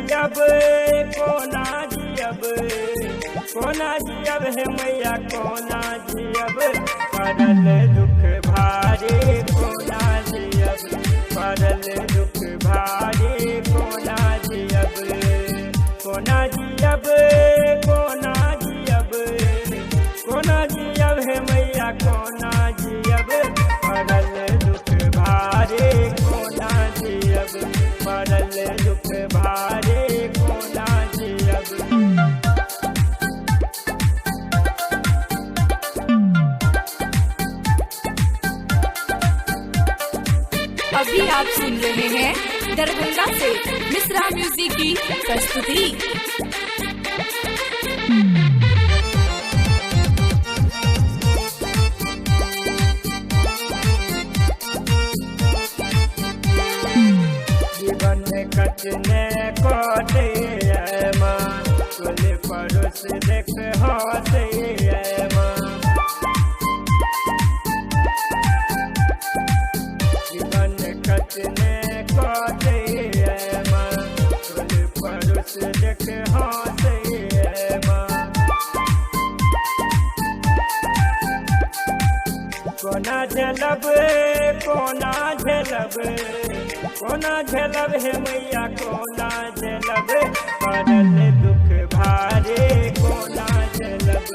जियब कोना जियब है मैया कोना जियब पड़ल दुख भारी कोना जियब पड़ल दुख भारी कोना जियब कोना जियब कोना जियब कोना जियब है मैया कोना जियब पड़ल दुख भारी कोना जियब पड़ल दुख भारी कोना जियब। अभी आप सुन रहे हैं दरभंगा से मिश्रा म्यूजिक की प्रस्तुति। जीवन कटने को दे माँ कुल पड़ोस देख हंसे माँ जीवन कटने को दे माँ कुल पड़ोस देख हंसे माँ कोना झलब कोना झलब कोना झलब है मैया कोना झलब पड़ल दुख भारी कोना झलब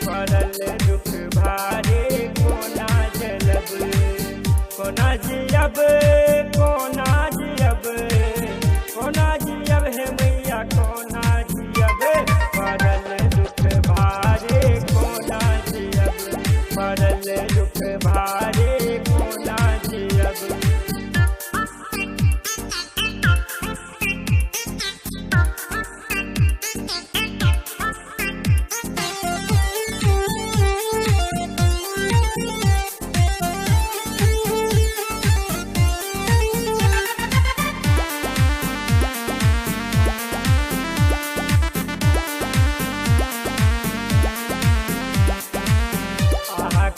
पड़ल दुख भारी कोना झलब कोना जियब कोना जियब कोना जियब है मैया कोना जियब पड़ल दुख भारी कोना जियब पड़ल दुख भारी कोना जियब।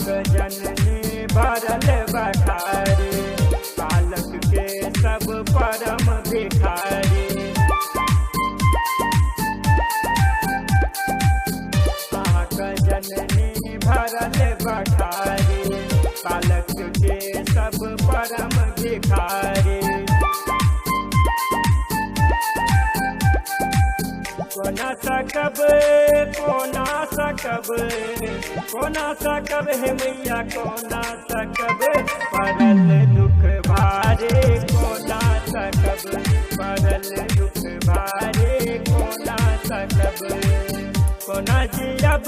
जननी भरल बखारी बालक के सब परम भिखारी जननी भरल बखारी बालक के सब परम भिखारी कोना सकब कोना सकब कोना सकब है मैया कोना सकब पड़ल दुख भारी कोना सकब पड़ल दुख भारी कोना सकब कोना जियब